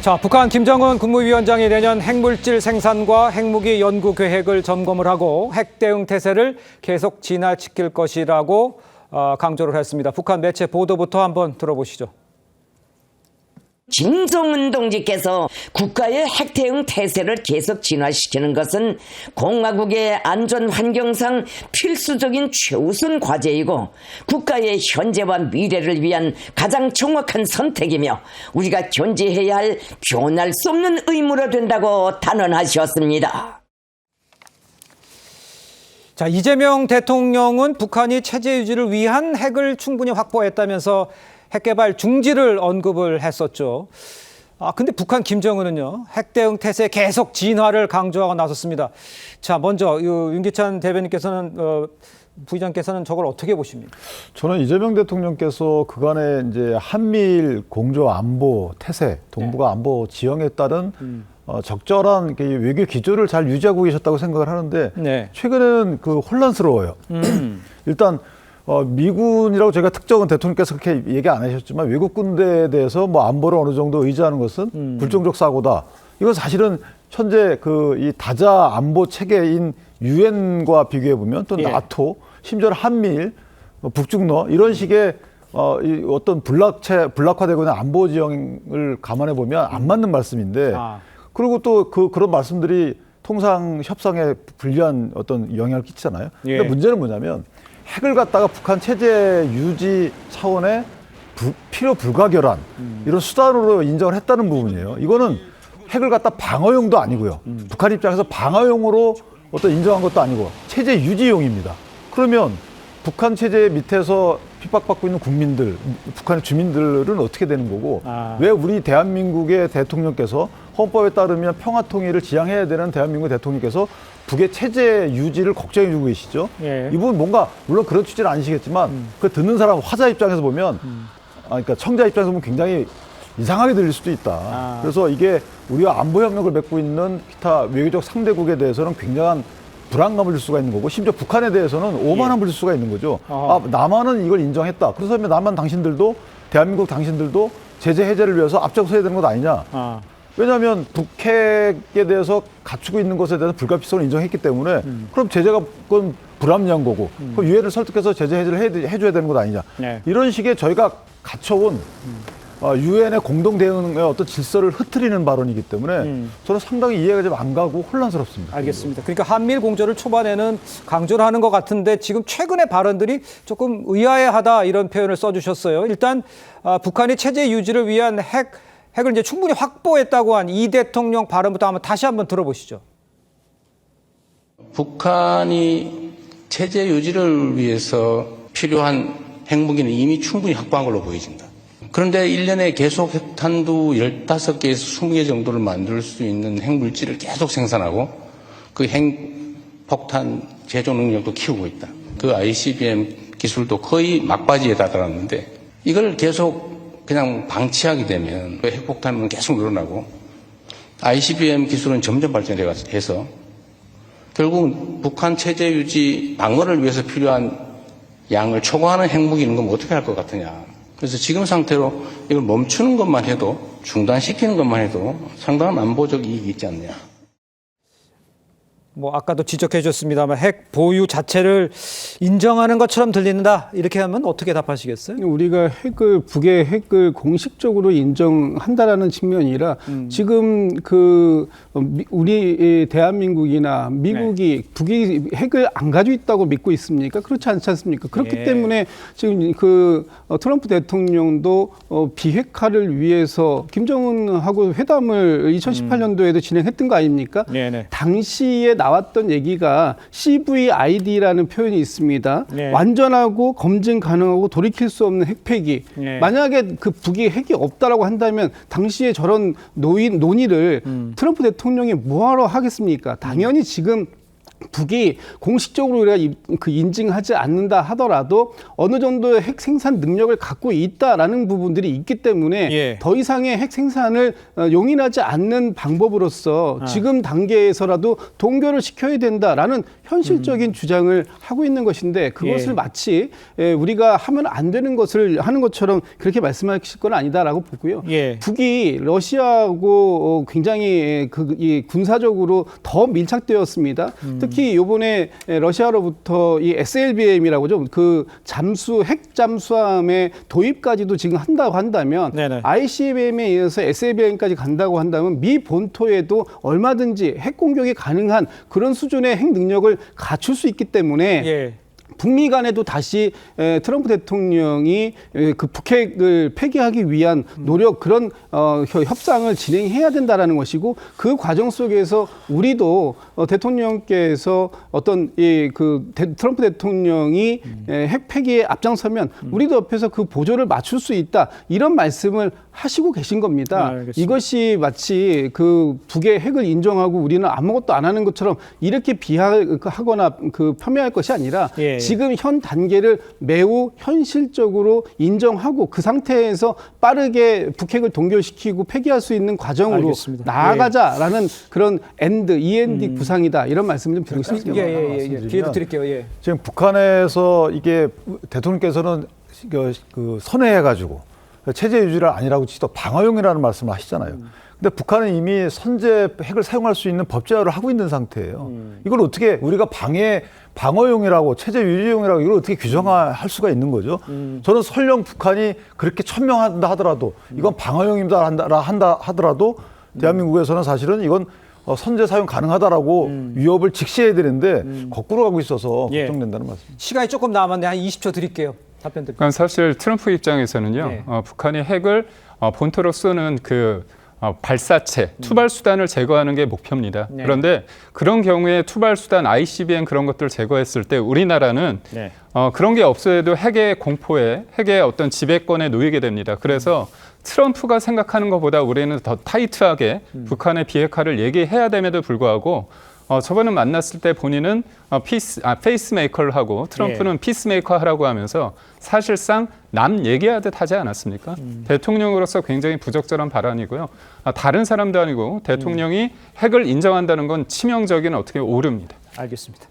자, 북한 김정은 국무위원장이 내년 핵물질 생산과 핵무기 연구 계획을 점검을 하고 핵 대응 태세를 계속 진화시킬 것이라고 강조를 했습니다. 북한 매체 보도부터 한번 들어보시죠. 김정은 동지께서 국가의 핵 대응 태세를 계속 진화시키는 것은 공화국의 안전 환경상 필수적인 최우선 과제이고 국가의 현재와 미래를 위한 가장 정확한 선택이며 우리가 견지해야 할 변할 수 없는 의무로 된다고 단언하셨습니다. 자, 이재명 대통령은 북한이 체제 유지를 위한 핵을 충분히 확보했다면서 핵개발 중지를 언급을 했었죠. 근데 북한 김정은은요, 핵 대응 태세 계속 진화를 강조하고 나섰습니다. 자, 먼저 윤기찬 대변인께서는 부의장께서는 저걸 어떻게 보십니까? 저는 이재명 대통령께서 그간의 이제 한미일 공조 안보 태세, 동북아 안보 지형에 따른 적절한 외교 기조를 잘 유지하고 계셨다고 생각을 하는데 최근에는 혼란스러워요. 일단 미군이라고 제가 특정은 대통령께서 그렇게 얘기 안 하셨지만 외국 군대에 대해서 뭐 안보를 어느 정도 의지하는 것은 불정적 사고다. 이건 사실은 현재 이 다자 안보 체계인 유엔과 비교해 보면 또 나토, 심지어 한미일, 북중러 이런 식의 어떤 불락화되고 있는 안보 지형을 감안해 보면 안 맞는 말씀인데 그리고 또 그런 말씀들이 통상 협상에 불리한 어떤 영향을 끼치잖아요. 근데 문제는 뭐냐면 핵을 갖다가 북한 체제 유지 차원의 필요 불가결한 이런 수단으로 인정을 했다는 부분이에요. 이거는 핵을 갖다 방어용도 아니고요. 북한 입장에서 방어용으로 어떤 인정한 것도 아니고 체제 유지용입니다. 그러면 북한 체제 밑에서 핍박받고 있는 국민들, 북한의 주민들은 어떻게 되는 거고 왜 우리 대한민국의 대통령께서 헌법에 따르면 평화통일을 지향해야 되는 대한민국 대통령께서 북의 체제 유지를 걱정해 주고 계시죠. 이분 뭔가 물론 그런 취지는 아니시겠지만 그 듣는 사람 화자 입장에서 보면 그러니까 청자 입장에서 보면 굉장히 이상하게 들릴 수도 있다. 그래서 이게 우리와 안보 협력을 맺고 있는 기타 외교적 상대국에 대해서는 굉장한 불안감을 줄 수가 있는 거고 심지어 북한에 대해서는 오만함을 줄 수가 있는 거죠. 남한은 이걸 인정했다. 그래서 남한 당신들도 대한민국 당신들도 제재 해제를 위해서 앞장서야 되는 것 아니냐. 왜냐하면 북핵에 대해서 갖추고 있는 것에 대해서 불가피성을 인정했기 때문에 그럼 제재가 그건 불합리한 거고 그럼 유엔을 설득해서 제재 해제를 해줘야 되는 것 아니냐. 이런 식의 저희가 갖춰온 유엔의 공동 대응의 어떤 질서를 흐트리는 발언이기 때문에 저는 상당히 이해가 좀 안 가고 혼란스럽습니다. 알겠습니다. 그러니까 한미일 공조를 초반에는 강조를 하는 것 같은데 지금 최근의 발언들이 조금 의아해하다 이런 표현을 써주셨어요. 일단 북한이 체제 유지를 위한 핵을 이제 충분히 확보했다고 한 이 대통령 발언부터 다시 한번 들어보시죠. 북한이 체제 유지를 위해서 필요한 핵무기는 이미 충분히 확보한 걸로 보여진다. 그런데 1년에 계속 핵탄두 15개에서 20개 정도를 만들 수 있는 핵물질을 계속 생산하고 그 핵폭탄 제조 능력도 키우고 있다. 그 ICBM 기술도 거의 막바지에 다다랐는데 이걸 계속 그냥 방치하게 되면 핵폭탄은 계속 늘어나고 ICBM 기술은 점점 발전해서 결국 북한 체제 유지 방어를 위해서 필요한 양을 초과하는 핵무기는 건 어떻게 할 것 같으냐. 그래서 지금 상태로 이걸 멈추는 것만 해도 중단시키는 것만 해도 상당한 안보적 이익이 있지 않느냐. 아까도 지적해 주셨습니다만 핵 보유 자체를 인정하는 것처럼 들린다. 이렇게 하면 어떻게 답하시겠어요? 우리가 북의 핵을 공식적으로 인정한다라는 측면이라 지금 우리 대한민국이나 미국이 북이 핵을 안 가지고 있다고 믿고 있습니까? 그렇지 않지 않습니까? 그렇기 때문에 지금 트럼프 대통령도 비핵화를 위해서 김정은하고 회담을 2018년도에도 진행했던 거 아닙니까? 당시에 나왔던 얘기가 CVID라는 표현이 있습니다. 완전하고 검증 가능하고 돌이킬 수 없는 핵폐기. 만약에 북이 핵이 없다라고 한다면 당시에 저런 논의를 트럼프 대통령이 뭐하러 하겠습니까? 당연히 지금 북이 공식적으로 우리가 인증하지 않는다 하더라도 어느 정도의 핵 생산 능력을 갖고 있다라는 부분들이 있기 때문에 예. 더 이상의 핵 생산을 용인하지 않는 방법으로서 지금 단계에서라도 동결을 시켜야 된다라는 현실적인 주장을 하고 있는 것인데 그것을 예. 마치 우리가 하면 안 되는 것을 하는 것처럼 그렇게 말씀하실 건 아니다라고 보고요. 예. 북이 러시아하고 굉장히 이 군사적으로 더 밀착되었습니다. 특히 이번에 러시아로부터 이 SLBM이라고죠. 그 핵 잠수함의 도입까지도 지금 한다고 한다면 네네. ICBM에 이어서 SLBM까지 간다고 한다면 미 본토에도 얼마든지 핵 공격이 가능한 그런 수준의 핵 능력을 갖출 수 있기 때문에 예. 북미 간에도 다시 트럼프 대통령이 그 북핵을 폐기하기 위한 노력 그런 협상을 진행해야 된다라는 것이고 그 과정 속에서 우리도 대통령께서 어떤 트럼프 대통령이 핵 폐기에 앞장서면 우리도 옆에서 그 보조를 맞출 수 있다 이런 말씀을 하시고 계신 겁니다. 알겠습니다. 이것이 마치 그 북의 핵을 인정하고 우리는 아무것도 안 하는 것처럼 이렇게 비하하거나 폄훼할 것이 아니라 예. 지금 현 단계를 매우 현실적으로 인정하고 그 상태에서 빠르게 북핵을 동결시키고 폐기할 수 있는 과정으로 알겠습니다. 나아가자라는 그런 END 구상이다 이런 말씀 좀 드리고 싶습니다. 예. 기회도 드릴게요. 예. 지금 북한에서 이게 대통령께서는 그 선회해가지고 체제 유지를 아니라고 또 방어용이라는 말씀을 하시잖아요. 근데 북한은 이미 선제 핵을 사용할 수 있는 법 제어를 하고 있는 상태예요. 이걸 어떻게 우리가 방어용이라고 체제 유지용이라고 이걸 어떻게 규정할 수가 있는 거죠? 저는 설령 북한이 그렇게 천명한다 하더라도 이건 방어용입니다 한다 하더라도 대한민국에서는 사실은 이건 선제 사용 가능하다라고 위협을 직시해야 되는데 거꾸로 가고 있어서 예. 걱정된다는 말씀. 시간이 조금 남았는데 한 20초 드릴게요. 답변 드릴게요. 그러니까 사실 트럼프 입장에서는요, 네. 북한이 핵을 본토로 쏘는 그 발사체, 투발 수단을 제거하는 게 목표입니다. 네. 그런데 그런 경우에 투발 수단, ICBM 그런 것들을 제거했을 때 우리나라는 네. 그런 게 없어도 핵의 공포에, 핵의 어떤 지배권에 놓이게 됩니다. 그래서 트럼프가 생각하는 것보다 우리는 더 타이트하게 북한의 비핵화를 얘기해야 됨에도 불구하고 저번에 만났을 때 본인은 페이스메이커를 하고 트럼프는 피스메이커 하라고 하면서 사실상 남 얘기하듯 하지 않았습니까? 대통령으로서 굉장히 부적절한 발언이고요. 다른 사람도 아니고 대통령이 핵을 인정한다는 건 치명적인 어떻게 오류입니다. 알겠습니다.